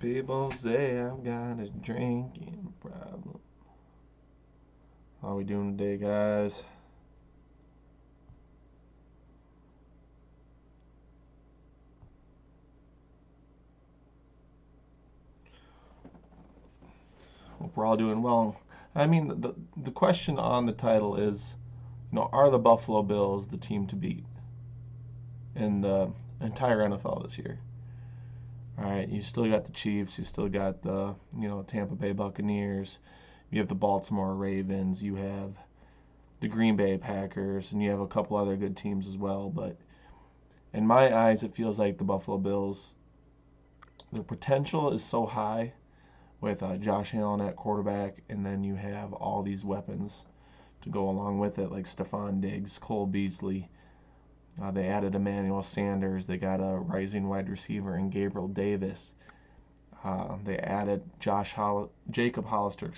People say I've got a drinking problem. How we doing today, guys? Hope we're all doing well. I mean, the question on the title is, are the Buffalo Bills the team to beat in the entire NFL this year? All right, you still got the Chiefs, you still got the Tampa Bay Buccaneers, you have the Baltimore Ravens, you have the Green Bay Packers, and you have a couple other good teams as well. But in my eyes, it feels like the Buffalo Bills, their potential is so high with Josh Allen at quarterback, and then you have all these weapons to go along with it, like Stephon Diggs, Cole Beasley. They added Emmanuel Sanders. They got a rising wide receiver in Gabriel Davis. They added Jacob Hollister,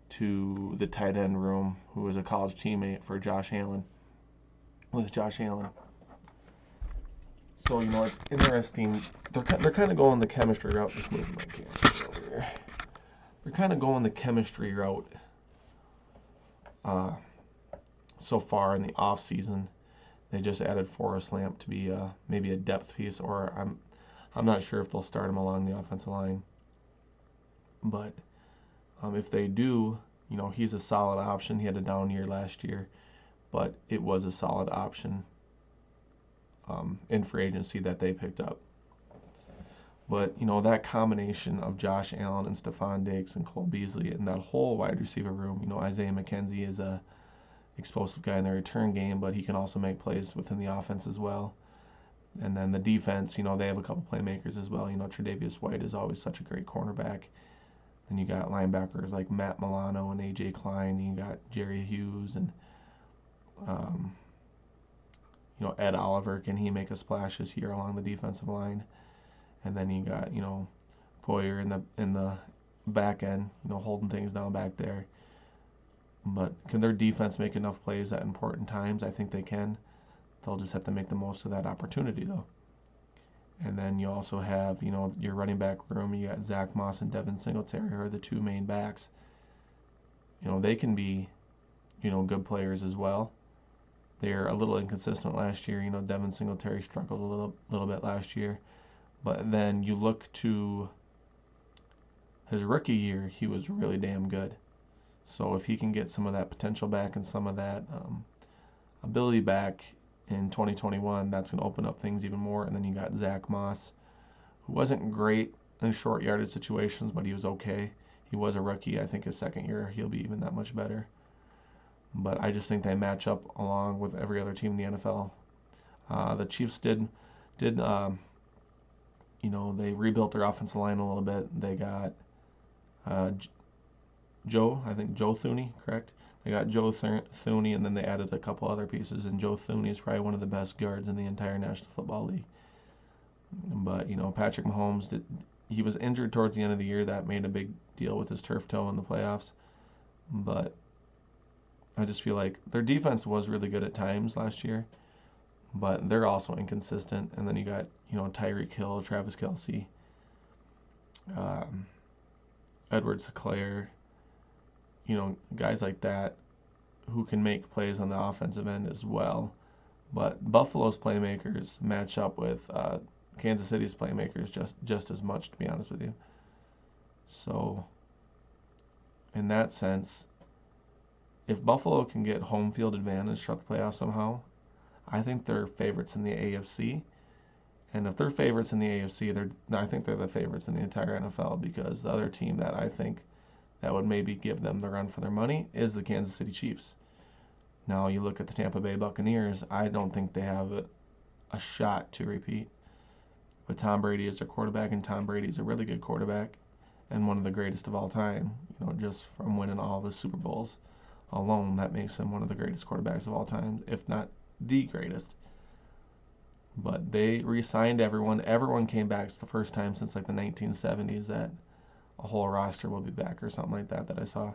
to the tight end room, who was a college teammate for Josh Allen. With Josh Allen, so it's interesting. They're kind of going the chemistry route. Just moving my camera over here. They're kind of going the chemistry route uh, so far in the off season. They just added Forrest Lamp to be maybe a depth piece, or I'm not sure if they'll start him along the offensive line. But if they do, he's a solid option. He had a down year last year, but it was a solid option in free agency that they picked up. But that combination of Josh Allen and Stephon Diggs and Cole Beasley and that whole wide receiver room, Isaiah McKenzie is a explosive guy in the return game, but he can also make plays within the offense as well. And then the defense, they have a couple playmakers as well. Tre'Davious White is always such a great cornerback. Then you got linebackers like Matt Milano and A.J. Klein. And you got Jerry Hughes and um, Ed Oliver. Can he make a splash this year along the defensive line? And then you got Poyer in the back end, holding things down back there. But can their defense make enough plays at important times? I think they can. They'll just have to make the most of that opportunity, though. And then you also have, your running back room. You got Zach Moss and Devin Singletary, who are the two main backs. They can be, good players as well. They're a little inconsistent last year. Devin Singletary struggled a little bit last year. But then you look to his rookie year, he was really damn good. So if he can get some of that potential back and some of that ability back in 2021, that's going to open up things even more. And then you got Zach Moss, who wasn't great in short yardage situations, but he was okay. He was a rookie. I think his second year, he'll be even that much better. But I just think they match up along with every other team in the NFL. The Chiefs did they rebuilt their offensive line a little bit. They got Joe Thuney, correct? They got Joe Thuney, and then they added a couple other pieces. And Joe Thuney is probably one of the best guards in the entire National Football League. But Patrick Mahomes he was injured towards the end of the year. That made a big deal with his turf toe in the playoffs. But I just feel like their defense was really good at times last year, but they're also inconsistent. And then you got Tyreek Hill, Travis Kelce, Edward Seclair, guys like that who can make plays on the offensive end as well. But Buffalo's playmakers match up with Kansas City's playmakers just as much, to be honest with you. So, in that sense, if Buffalo can get home field advantage throughout the playoffs somehow, I think they're favorites in the AFC. And if they're favorites in the AFC, I think they're the favorites in the entire NFL, because the other team that I think that would maybe give them the run for their money is the Kansas City Chiefs. Now you look at the Tampa Bay Buccaneers, I don't think they have a shot to repeat. But Tom Brady is their quarterback, and Tom Brady is a really good quarterback and one of the greatest of all time, just from winning all of his Super Bowls alone. That makes him one of the greatest quarterbacks of all time, if not the greatest. But they re-signed everyone. Everyone came back. It's the first time since like the 1970s that a whole roster will be back or something like that I saw.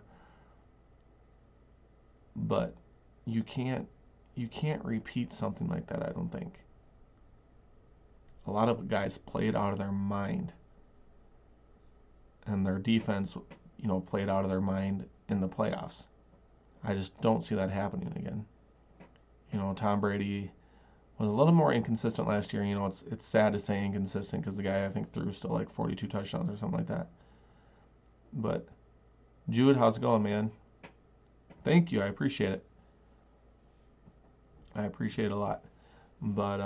But you can't repeat something like that, I don't think. A lot of guys played out of their mind and their defense, played out of their mind in the playoffs. I just don't see that happening again. Tom Brady was a little more inconsistent last year. It's sad to say inconsistent because the guy I think threw still like 42 touchdowns or something like that. But Jude, how's it going, man? Thank you. I appreciate it. I appreciate it a lot. But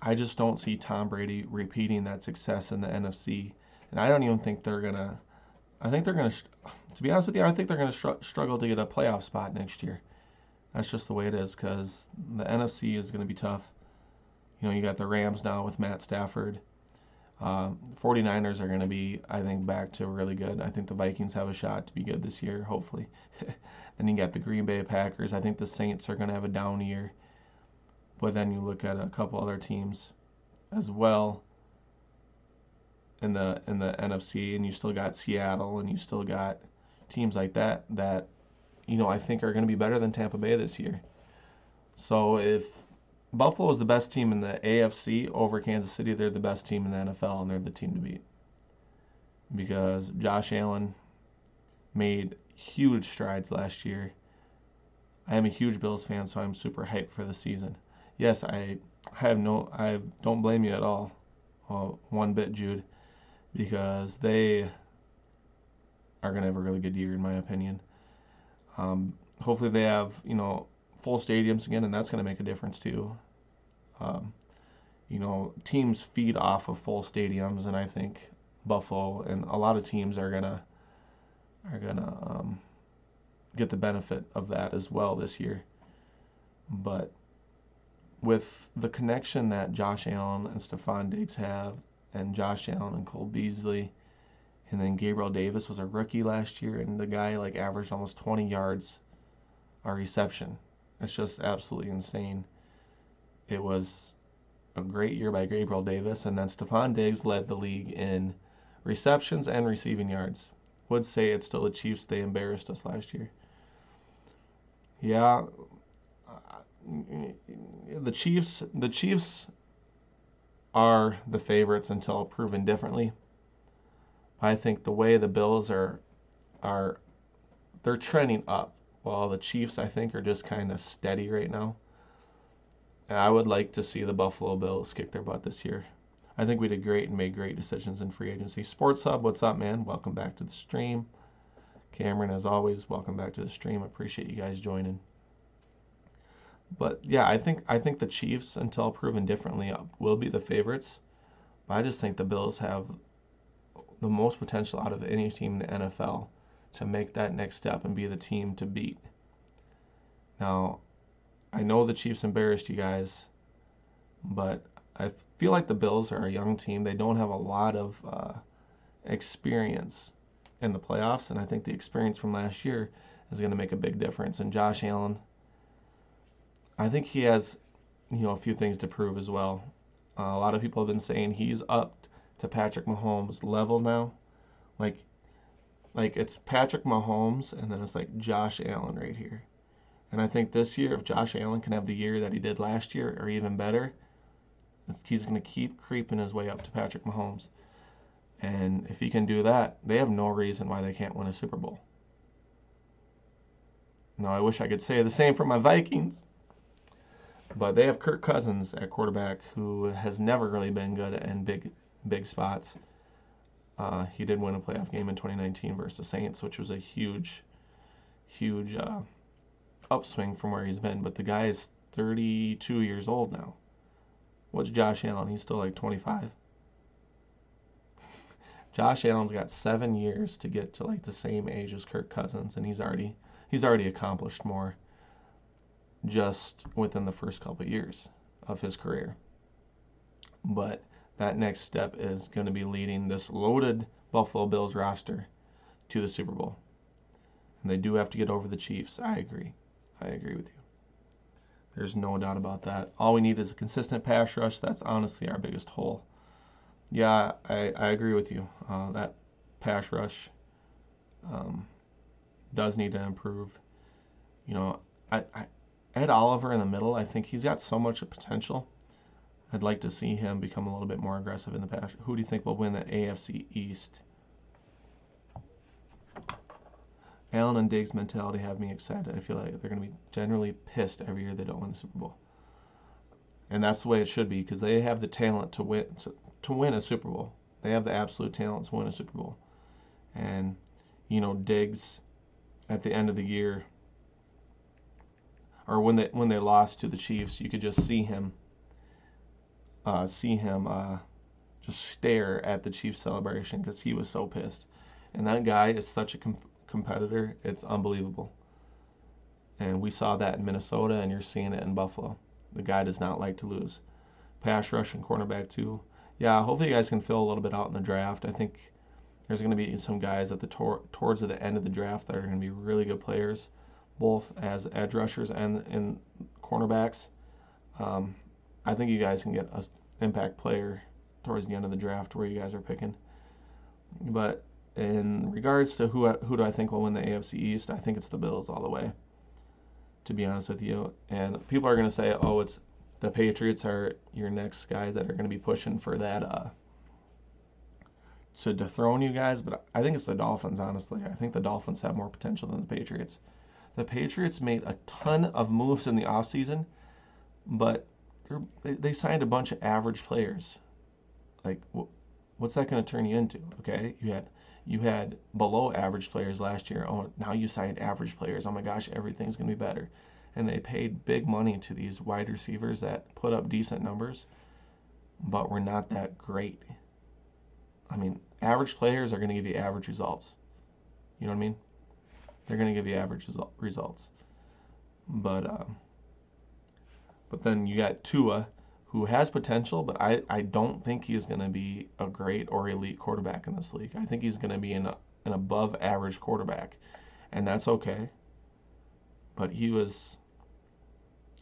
I just don't see Tom Brady repeating that success in the NFC. And I don't even think they're going to. I think they're going to, to be honest with you, I think they're going to struggle to get a playoff spot next year. That's just the way it is because the NFC is going to be tough. You got the Rams now with Matt Stafford. 49ers are going to be, I think, back to really good. I think the Vikings have a shot to be good this year, hopefully. Then you got the Green Bay Packers. I think the Saints are going to have a down year. But then you look at a couple other teams as well in the NFC, and you still got Seattle, and you still got teams like that I think are going to be better than Tampa Bay this year. So if Buffalo is the best team in the AFC over Kansas City, they're the best team in the NFL, and they're the team to beat. Because Josh Allen made huge strides last year. I am a huge Bills fan, so I'm super hyped for the season. Yes, I don't blame you at all, one bit, Jude, because they are going to have a really good year, in my opinion. Hopefully they have, full stadiums again, and that's going to make a difference too. Teams feed off of full stadiums, and I think Buffalo and a lot of teams are gonna get the benefit of that as well this year. But with the connection that Josh Allen and Stephon Diggs have, and Josh Allen and Cole Beasley, and then Gabriel Davis was a rookie last year, and the guy averaged almost 20 yards a reception. It's just absolutely insane. It was a great year by Gabriel Davis, and then Stephon Diggs led the league in receptions and receiving yards. Would say it's still the Chiefs. They embarrassed us last year. Yeah, the Chiefs are the favorites until proven differently. I think the way the Bills are they're trending up, while the Chiefs I think are just kind of steady right now. And I would like to see the Buffalo Bills kick their butt this year. I think we did great and made great decisions in free agency. Sports Hub, what's up, man? Welcome back to the stream. Cameron, as always, welcome back to the stream. Appreciate you guys joining. But yeah, I think the Chiefs, until proven differently, will be the favorites. But I just think the Bills have the most potential out of any team in the NFL to make that next step and be the team to beat. Now, I know the Chiefs embarrassed you guys, but I feel like the Bills are a young team. They don't have a lot of experience in the playoffs, and I think the experience from last year is going to make a big difference. And Josh Allen, I think he has, a few things to prove as well. A lot of people have been saying he's up to Patrick Mahomes' level now. Like it's Patrick Mahomes, and then it's like Josh Allen right here. And I think this year, if Josh Allen can have the year that he did last year, or even better, he's going to keep creeping his way up to Patrick Mahomes. And if he can do that, they have no reason why they can't win a Super Bowl. Now, I wish I could say the same for my Vikings. But they have Kirk Cousins at quarterback, who has never really been good in big spots. He did win a playoff game in 2019 versus the Saints, which was a huge upswing from where he's been. But the guy is 32 years old now. What's Josh Allen? He's still like 25. Josh Allen's got 7 years to get to like the same age as Kirk Cousins, and he's already accomplished more just within the first couple of years of his career. But that next step is going to be leading this loaded Buffalo Bills roster to the Super Bowl. And they do have to get over the Chiefs. I agree with you. There's no doubt about that. All we need is a consistent pass rush. That's honestly our biggest hole. Yeah, I agree with you. That pass rush does need to improve. Ed Oliver in the middle, I think he's got so much potential. I'd like to see him become a little bit more aggressive in the pass. Who do you think will win the AFC East? Allen and Diggs' mentality have me excited. I feel like they're going to be generally pissed every year they don't win the Super Bowl. And that's the way it should be because they have the talent to win a Super Bowl. They have the absolute talent to win a Super Bowl. And, Diggs at the end of the year, or when they lost to the Chiefs, you could just see him just stare at the Chiefs celebration because he was so pissed. And that guy is such a competitor. It's unbelievable. And we saw that in Minnesota, and you're seeing it in Buffalo. The guy does not like to lose. Pass rush and cornerback too. Yeah, hopefully you guys can fill a little bit out in the draft. I think there's going to be some guys at the towards the end of the draft that are going to be really good players, both as edge rushers and cornerbacks. I think you guys can get an impact player towards the end of the draft where you guys are picking. But in regards to who do I think will win the AFC East, I think it's the Bills all the way, to be honest with you. And people are going to say, oh, it's the Patriots are your next guys that are going to be pushing for that to dethrone you guys. But I think it's the Dolphins, honestly. I think the Dolphins have more potential than the Patriots. The Patriots made a ton of moves in the offseason, but they signed a bunch of average players. Like, what's that going to turn you into? Okay, you had below average players last year. Oh, now you signed average players. Oh my gosh, everything's going to be better. And they paid big money to these wide receivers that put up decent numbers, but were not that great. I mean, average players are going to give you average results. You know what I mean? They're going to give you average results. But then you got Tua, who has potential, but I don't think he's going to be a great or elite quarterback in this league. I think he's going to be an above average quarterback, and that's okay. But he was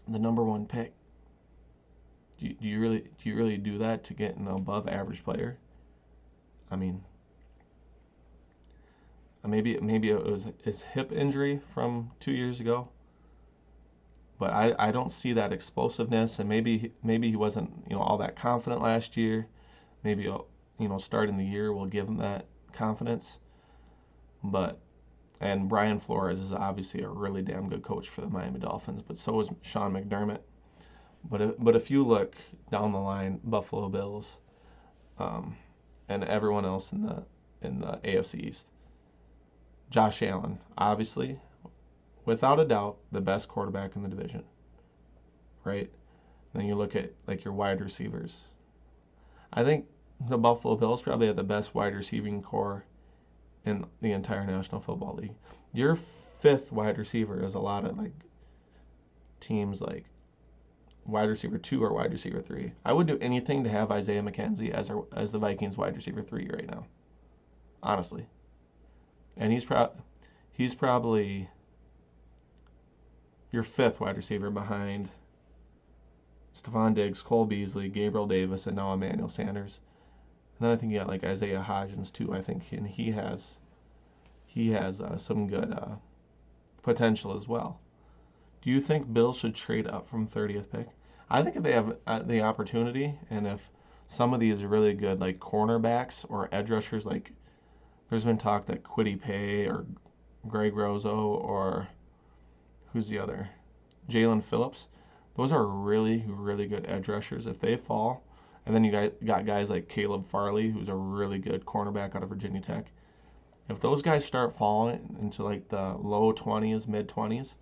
the number one pick. Do you really do that to get an above average player? I mean, maybe it was his hip injury from 2 years ago. But I don't see that explosiveness, and maybe he wasn't all that confident last year. Maybe starting the year will give him that confidence. And Brian Flores is obviously a really damn good coach for the Miami Dolphins, but so is Sean McDermott. But if you look down the line, Buffalo Bills, and everyone else in the AFC East, Josh Allen, obviously, without a doubt, the best quarterback in the division, right? Then you look at like your wide receivers. I think the Buffalo Bills probably have the best wide receiving core in the entire National Football League. Your fifth wide receiver is a lot of like teams like wide receiver 2 or wide receiver 3. I would do anything to have Isaiah McKenzie as the Vikings wide receiver 3 right now, honestly. And he's probably your fifth wide receiver behind Stephon Diggs, Cole Beasley, Gabriel Davis, and now Emmanuel Sanders. And then I think you got like Isaiah Hodgins too. I think and he has some good potential as well. Do you think Bills should trade up from 30th pick? I think if they have the opportunity, and if some of these really good like cornerbacks or edge rushers, like there's been talk that Kwity Paye or Greg Rosso or who's the other? Jalen Phillips. Those are really, really good edge rushers. If they fall, and then you got guys like Caleb Farley, who's a really good cornerback out of Virginia Tech. If those guys start falling into like the low 20s, mid 20s,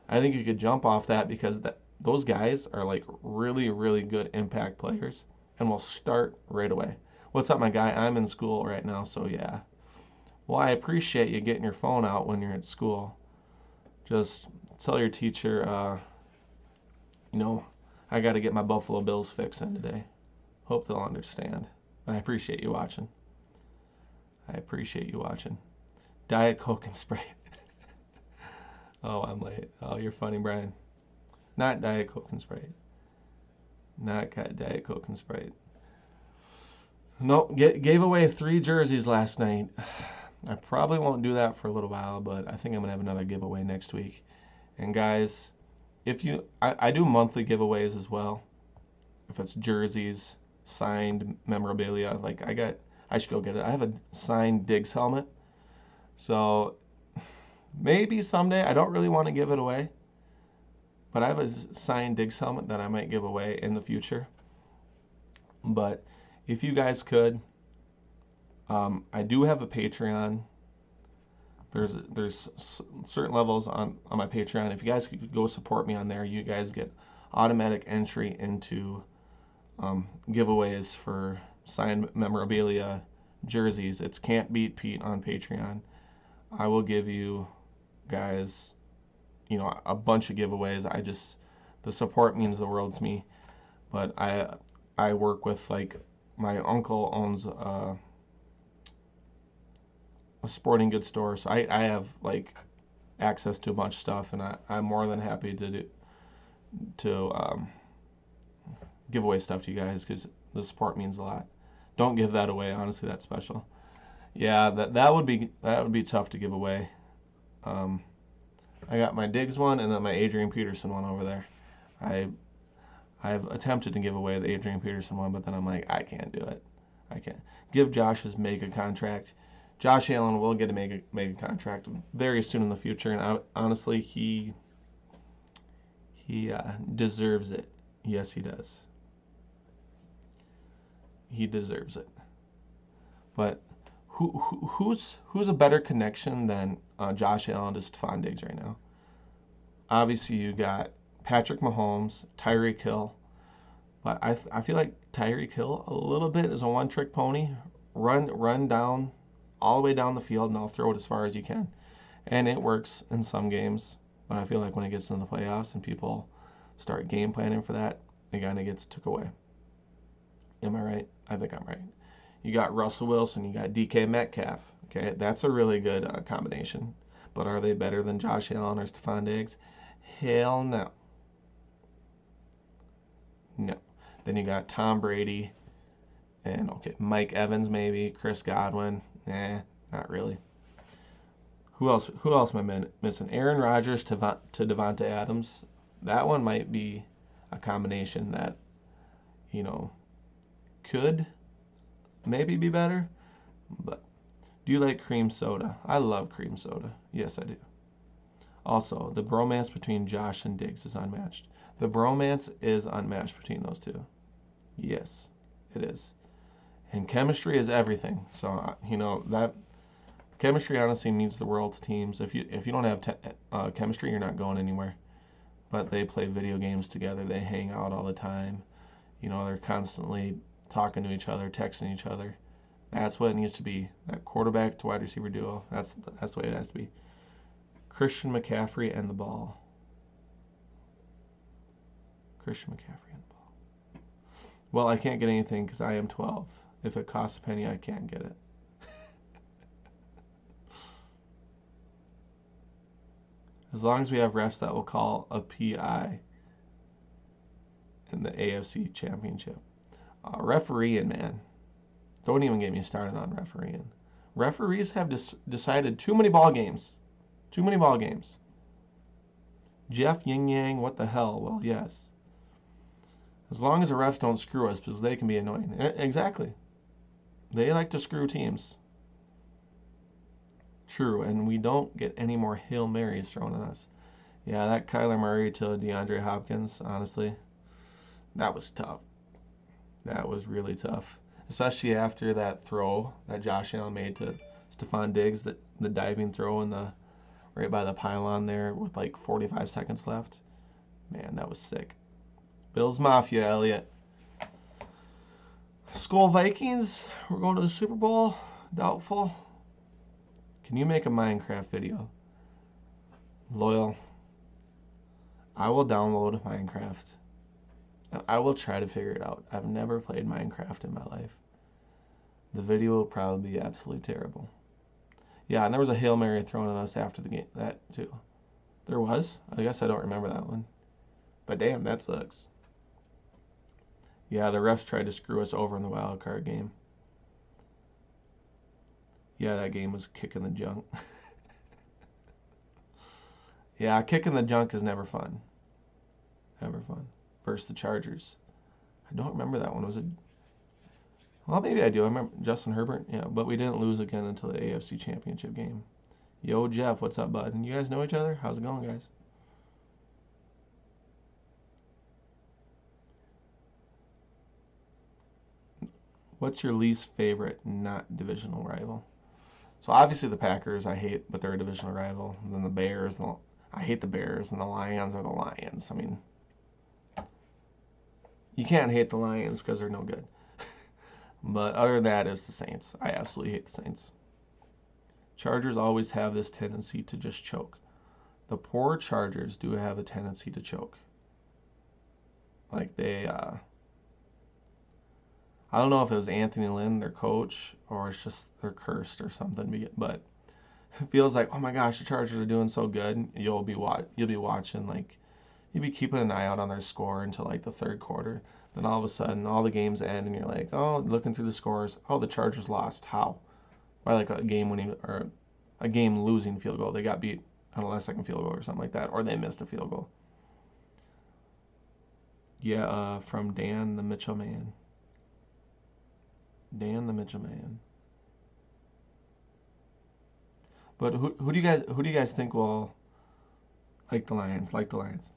I think you could jump off that because those guys are like really, really good impact players and will start right away. What's up, my guy? I'm in school right now, so yeah. Well, I appreciate you getting your phone out when you're at school. Just tell your teacher, I got to get my Buffalo Bills fix in today. Hope they'll understand. I appreciate you watching. Diet Coke and Sprite. Oh, I'm late. Oh, you're funny, Brian. Not Diet Coke and Sprite. Not Diet Coke and Sprite. No, gave away 3 jerseys last night. I probably won't do that for a little while, but I think I'm going to have another giveaway next week. And guys, I do monthly giveaways as well. If it's jerseys, signed memorabilia, like I should go get it. I have a signed Diggs helmet. So maybe someday, I don't really want to give it away, but I have a signed Diggs helmet that I might give away in the future. But if you guys could, I do have a Patreon. There's certain levels on my Patreon. If you guys could go support me on there, you guys get automatic entry into giveaways for signed memorabilia, jerseys. It's Can't Beat Pete on Patreon. I will give you guys, a bunch of giveaways. The support means the world to me. But I work with, like, my uncle owns a sporting goods store, so I have, like, access to a bunch of stuff, and I'm more than happy to give away stuff to you guys because the support means a lot. Don't give that away. Honestly, that's special. Yeah, that would be tough to give away. I got my Diggs one and then my Adrian Peterson one over there. I've attempted to give away the Adrian Peterson one, but then I'm like, I can't do it. I can't give Josh his mega contract. Josh Allen will get a mega contract very soon in the future, and honestly, he deserves it. Yes, he does. He deserves it. But who's a better connection than Josh Allen to Stephon Diggs right now? Obviously, you got Patrick Mahomes, Tyreek Hill, but I feel like Tyreek Hill a little bit is a one-trick pony. Run down all the way down the field, and I'll throw it as far as you can, and it works in some games. But I feel like when it gets into the playoffs and people start game planning for that, it kind of gets took away. Am I right? I think I'm right. You got Russell Wilson, you got DK Metcalf. Okay, that's a really good combination. But are they better than Josh Allen or Stephon Diggs? Hell no. No. Then you got Tom Brady and, okay, Mike Evans maybe, Chris Godwin. Nah, not really. Who else? Who else am I missing? Aaron Rodgers to Devonta Adams. That one might be a combination that, could maybe be better. But do you like cream soda? I love cream soda. Yes, I do. Also, the bromance between Josh and Diggs is unmatched. The bromance is unmatched between those two. Yes, it is. And chemistry is everything. So, that chemistry honestly means the world to teams. If you don't have chemistry, you're not going anywhere. But they play video games together. They hang out all the time. They're constantly talking to each other, texting each other. That's what it needs to be. That quarterback to wide receiver duo. That's the way it has to be. Christian McCaffrey and the ball. Christian McCaffrey and the ball. Well, I can't get anything because I am 12. If it costs a penny, I can't get it. As long as we have refs that will call a PI in the AFC Championship. Refereeing, man. Don't even get me started on refereeing. Referees have decided too many ball games. Too many ball games. Jeff Yin Yang, what the hell? Well, yes. As long as the refs don't screw us, because they can be annoying. Exactly. They like to screw teams. True, and we don't get any more Hail Marys thrown at us. Yeah, that Kyler Murray to DeAndre Hopkins, honestly, that was tough. That was really tough. Especially after that throw that Josh Allen made to Stephon Diggs, the diving throw right by the pylon there with like 45 seconds left. Man, that was sick. Bills Mafia, Elliott. Skull Vikings, we're going to the Super Bowl. Doubtful. Can you make a Minecraft video? Loyal. I will download Minecraft. I will try to figure it out. I've never played Minecraft in my life. The video will probably be absolutely terrible. Yeah, and there was a Hail Mary thrown at us after the game, that too. There was? I guess I don't remember that one. But damn, that sucks. Yeah, the refs tried to screw us over in the wild card game. Yeah, that game was kicking the junk. Yeah, kicking the junk is never fun. Never fun. Versus the Chargers. I don't remember that one. Was it? Well, maybe I do. I remember Justin Herbert. Yeah, but we didn't lose again until the AFC Championship game. Yo, Jeff, what's up, bud? And you guys know each other? How's it going, guys? What's your least favorite not divisional rival? So obviously the Packers I hate, but they're a divisional rival. And then the Bears, I hate the Bears, and the Lions are the Lions. I mean, you can't hate the Lions because they're no good. But other than that, it's the Saints. I absolutely hate the Saints. Chargers always have this tendency to just choke. The poor Chargers do have a tendency to choke. Like I don't know if it was Anthony Lynn, their coach, or it's just they're cursed or something. But it feels like, oh my gosh, the Chargers are doing so good. You'll be watching, like, you'll be keeping an eye out on their score until like the third quarter. Then all of a sudden, all the games end, and you're like, oh, looking through the scores, oh, the Chargers lost. How? By like a game winning or a game losing field goal. They got beat on a last second field goal or something like that, or they missed a field goal. Yeah, from Dan the Mitchell Man. Dan the Mitchell Man. But who do you guys think will like the Lions? Like the Lions?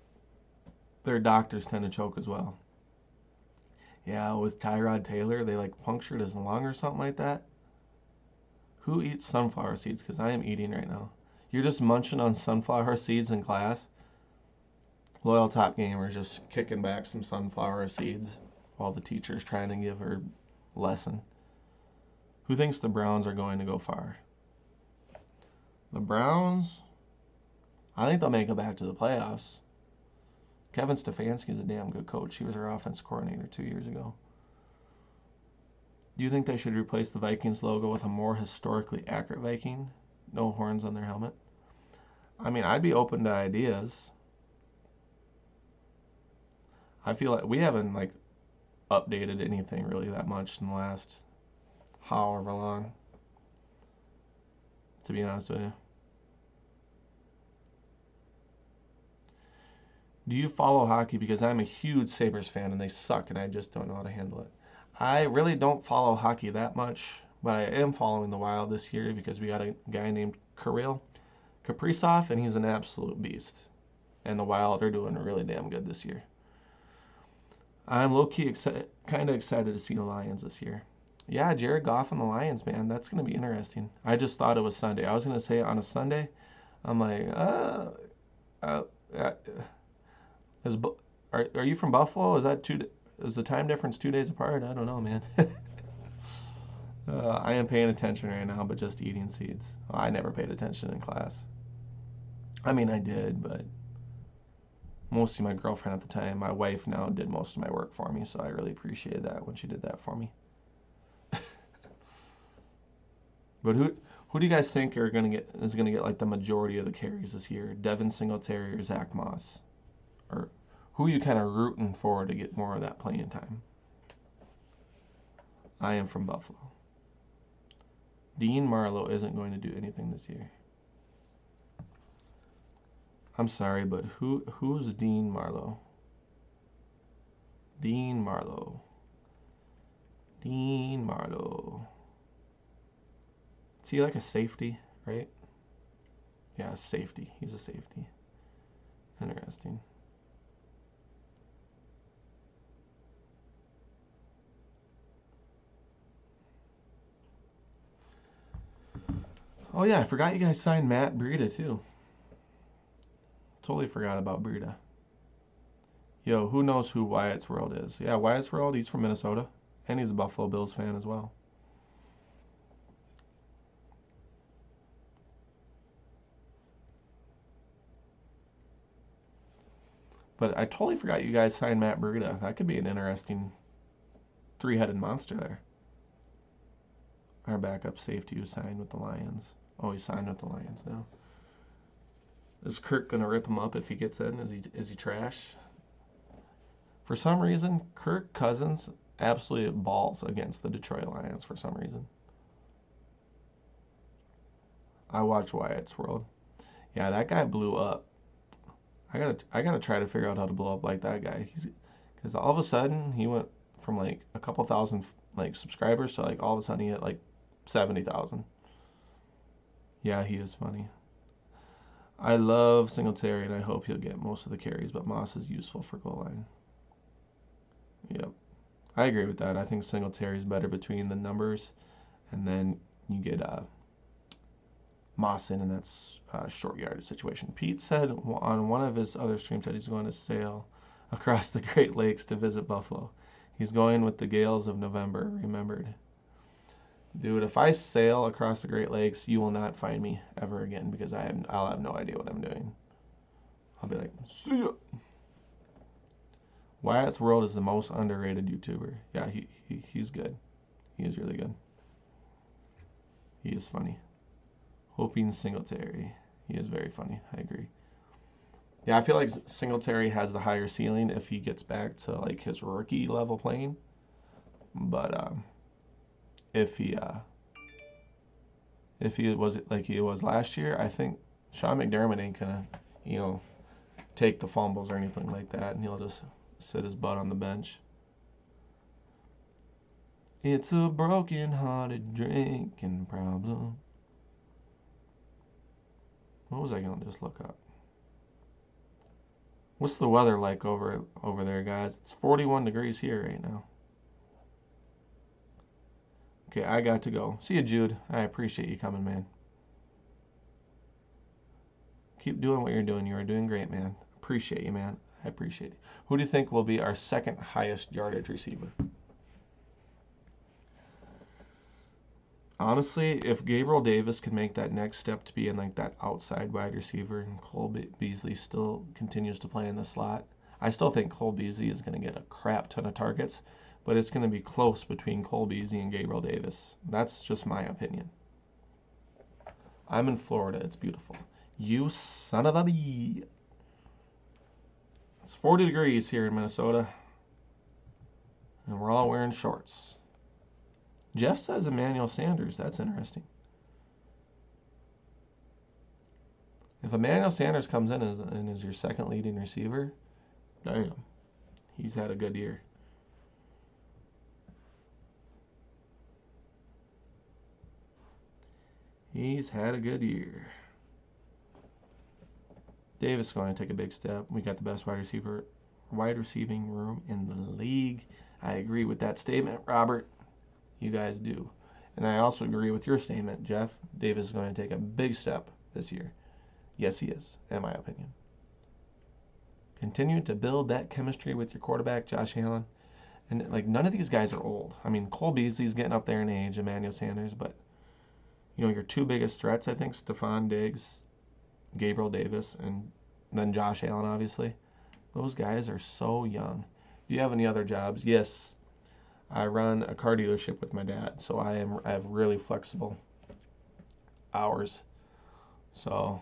Their doctors tend to choke as well. Yeah, with Tyrod Taylor, they like punctured his lung or something like that. Who eats sunflower seeds? Because I am eating right now. You're just munching on sunflower seeds in class. Loyal Top Gamer just kicking back some sunflower seeds while the teacher's trying to give her lesson. Who thinks the Browns are going to go far? The Browns? I think they'll make it back to the playoffs. Kevin Stefanski is a damn good coach. He was our offense coordinator 2 years ago. Do you think they should replace the Vikings logo with a more historically accurate Viking? No horns on their helmet? I mean, I'd be open to ideas. I feel like we haven't like updated anything really that much in the last however long, to be honest with you. Do you follow hockey? Because I'm a huge Sabres fan and they suck and I just don't know how to handle it. I really don't follow hockey that much, but I am following the Wild this year because we got a guy named Kirill Kaprizov and he's an absolute beast. And the Wild are doing really damn good this year. I'm low-key kind of excited to see the Lions this year. Yeah, Jared Goff and the Lions, man, that's going to be interesting. I just thought it was Sunday. I was going to say on a Sunday, I'm like, uh, uh is, are you from Buffalo? Is that is the time difference 2 days apart? I don't know, man. I am paying attention right now, but just eating seeds. Well, I never paid attention in class. I mean, I did, but mostly my girlfriend at the time. My wife now did most of my work for me, so I really appreciated that when she did that for me. But who do you guys think is gonna get like the majority of the carries this year? Devin Singletary or Zach Moss? Or who are you kind of rooting for to get more of that playing time? I am from Buffalo. Dean Marlowe isn't going to do anything this year. I'm sorry, but who's Dean Marlowe? Dean Marlowe. Dean Marlowe. Is he like a safety, right? Yeah, safety. He's a safety. Interesting. Oh yeah, I forgot you guys signed Matt Breida too. Totally forgot about Breida. Yo, who knows who Wyatt's World is? Yeah, Wyatt's World, he's from Minnesota. And he's a Buffalo Bills fan as well. But I totally forgot you guys signed Matt Breida. That could be an interesting three-headed monster there. Our backup safety who signed with the Lions. Oh, he signed with the Lions now. Is Kirk gonna rip him up if he gets in? Is he trash? For some reason, Kirk Cousins absolutely balls against the Detroit Lions for some reason. I watch Wyatt's World. Yeah, that guy blew up. I gotta try to figure out how to blow up like that guy. Because all of a sudden he went from like a couple thousand like subscribers to like all of a sudden he hit like 70,000. Yeah, he is funny. I love Singletary, and I hope he'll get most of the carries, but Moss is useful for goal line. Yep. I agree with that. I think Singletary is better between the numbers, and then you get Moss in, and that's a short yardage situation. Pete said on one of his other streams that he's going to sail across the Great Lakes to visit Buffalo. He's going with the gales of November, remembered. Dude, if I sail across the Great Lakes, you will not find me ever again because I'll have no idea what I'm doing. I'll be like, see ya. Wyatt's World is the most underrated YouTuber. Yeah, he's good. He is really good. He is funny. Hoping Singletary. He is very funny. I agree. Yeah, I feel like Singletary has the higher ceiling if he gets back to like his rookie level playing. But if he was like he was last year, I think Sean McDermott ain't gonna, take the fumbles or anything like that, and he'll just sit his butt on the bench. It's a broken-hearted drinking problem. What was I gonna just look up? What's the weather like over there, guys? It's 41 degrees here right now. Okay, I got to go. See you, Jude. I appreciate you coming, man. Keep doing what you're doing. You are doing great, man. Appreciate you, man. I appreciate it. Who do you think will be our second highest yardage receiver? Honestly, if Gabriel Davis can make that next step to be in like that outside wide receiver and Cole Beasley still continues to play in the slot, I still think Cole Beasley is going to get a crap ton of targets, but it's going to be close between Cole Beasley and Gabriel Davis. That's just my opinion. I'm in Florida. It's beautiful. You son of a bee. It's 40 degrees here in Minnesota, and we're all wearing shorts. Jeff says Emmanuel Sanders. That's interesting. If Emmanuel Sanders comes in and is your second leading receiver, damn, he's had a good year. He's had a good year. Davis is going to take a big step. We got the best wide receiving room in the league. I agree with that statement, Robert. You guys do. And I also agree with your statement, Jeff. Davis is going to take a big step this year. Yes, he is, in my opinion. Continue to build that chemistry with your quarterback, Josh Allen. And like none of these guys are old. I mean, Cole Beasley's getting up there in age, Emmanuel Sanders, but your two biggest threats, I think, Stephon Diggs, Gabriel Davis, and then Josh Allen, obviously. Those guys are so young. Do you have any other jobs? Yes. I run a car dealership with my dad, so I have really flexible hours. So,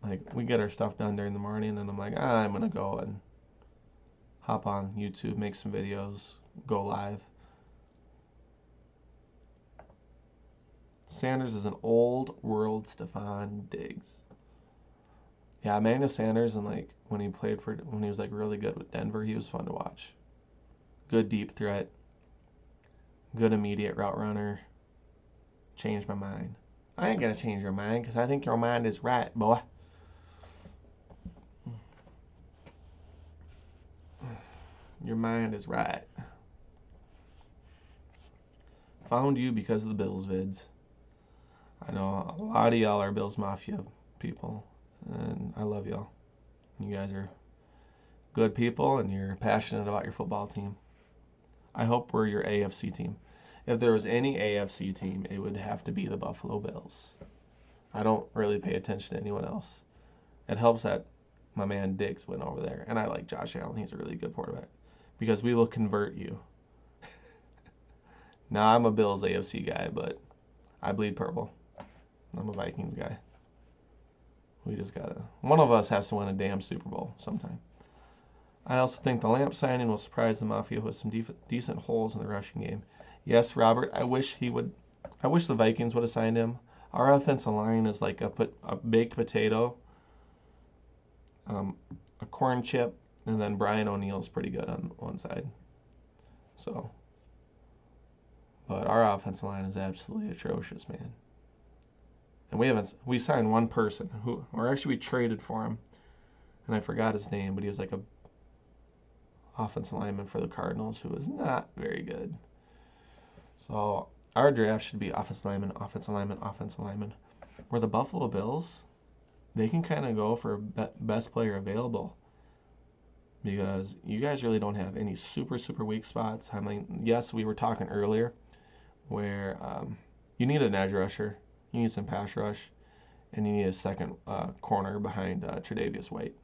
like, we get our stuff done during the morning, and I'm like, I'm going to go and hop on YouTube, make some videos, go live. Sanders is an old world Stephon Diggs. Yeah, Emmanuel Sanders, and like when he was like really good with Denver, he was fun to watch. Good deep threat. Good immediate route runner. Changed my mind. I ain't gonna change your mind because I think your mind is right, boy. Your mind is right. Found you because of the Bills vids. I know a lot of y'all are Bills Mafia people, and I love y'all. You guys are good people, and you're passionate about your football team. I hope we're your AFC team. If there was any AFC team, it would have to be the Buffalo Bills. I don't really pay attention to anyone else. It helps that my man Diggs went over there, and I like Josh Allen. He's a really good quarterback because we will convert you. Now, I'm a Bills AFC guy, but I bleed purple. I'm a Vikings guy. We just gotta. One of us has to win a damn Super Bowl sometime. I also think the Lamp signing will surprise the Mafia with some decent holes in the rushing game. Yes, Robert, I wish the Vikings would have signed him. Our offensive line is like a baked potato, a corn chip, and then Brian O'Neill's pretty good on one side. So, but our offensive line is absolutely atrocious, man. and we signed one person or actually we traded for him, and I forgot his name, but he was like a offensive lineman for the Cardinals who was not very good. So our draft should be offensive lineman, offensive lineman, offensive lineman. Where the Buffalo Bills, they can kind of go for best player available because you guys really don't have any super weak spots. I mean, yes, we were talking earlier where you need an edge rusher, you need some pass rush, and you need a second corner behind Tre'Davious White.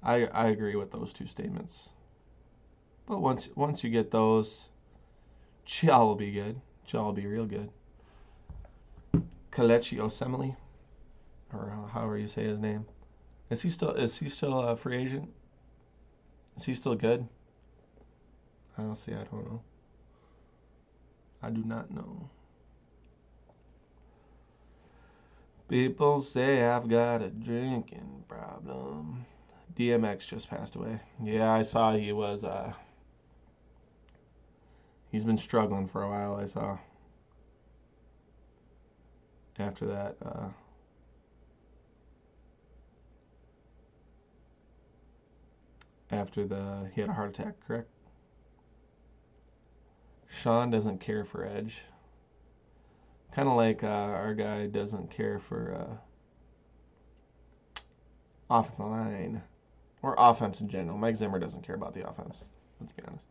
I agree with those two statements. But once you get those, Chial will be good. Chial will be real good. Kelechi Osemele, or however you say his name, is he still a free agent? Is he still good? Honestly, I don't know. I do not know. People say I've got a drinking problem. DMX just passed away. Yeah, I saw he was. He's been struggling for a while. I saw. After that, he had a heart attack, correct? Sean doesn't care for edge. Kind of like our guy doesn't care for offensive line or offense in general. Mike Zimmer doesn't care about the offense. Let's be honest.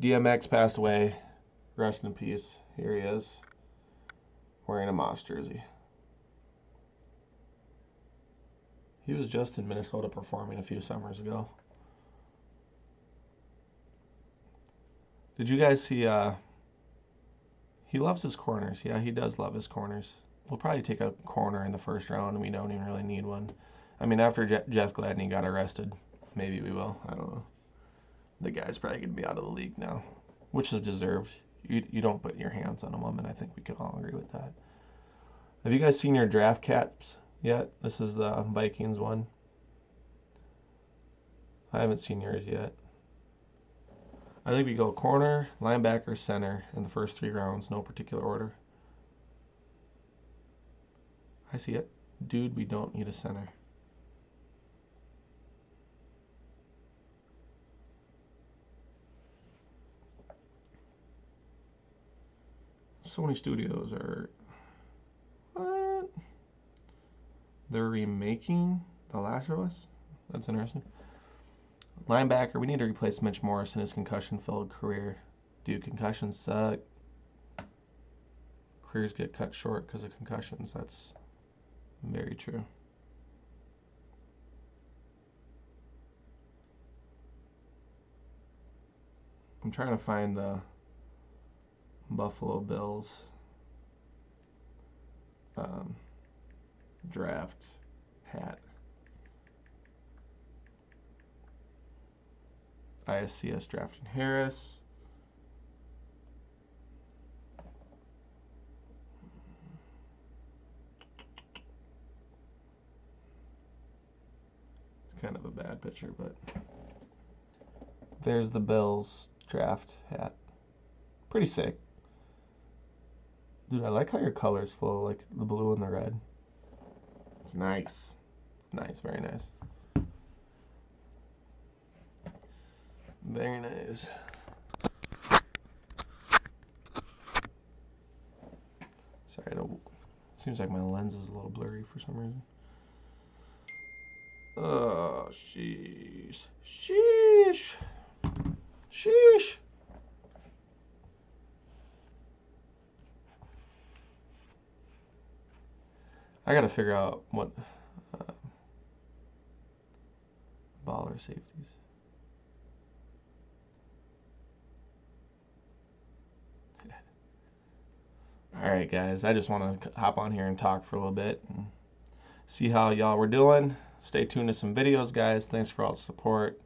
DMX passed away. Rest in peace. Here he is, wearing a Moss jersey. He was just in Minnesota performing a few summers ago. Did you guys see? He loves his corners. Yeah, he does love his corners. We'll probably take a corner in the first round, and we don't even really need one. I mean, after Jeff Gladney got arrested, maybe we will. I don't know. The guy's probably going to be out of the league now, which is deserved. You don't put your hands on a woman. I think we can all agree with that. Have you guys seen your draft caps yet? This is the Vikings one. I haven't seen yours yet. I think we go corner, linebacker, center in the first 3 rounds, no particular order. I see it. Dude, we don't need a center. Sony Studios are... What? They're remaking The Last of Us? That's interesting. Linebacker, we need to replace Mitch Morris in his concussion-filled career. Dude, concussions suck. Careers get cut short because of concussions. That's very true. I'm trying to find the Buffalo Bills draft hat. ISCS drafting Harris. It's kind of a bad picture, but there's the Bills draft hat. Pretty sick. Dude, I like how your colors flow, like the blue and the red. It's nice. It's nice, very nice. Very nice. Sorry, seems like my lens is a little blurry for some reason. Oh, sheesh. Sheesh. Sheesh. I gotta figure out what baller safeties. Alright guys, I just want to hop on here and talk for a little bit and see how y'all were doing. Stay tuned to some videos, guys. Thanks for all the support.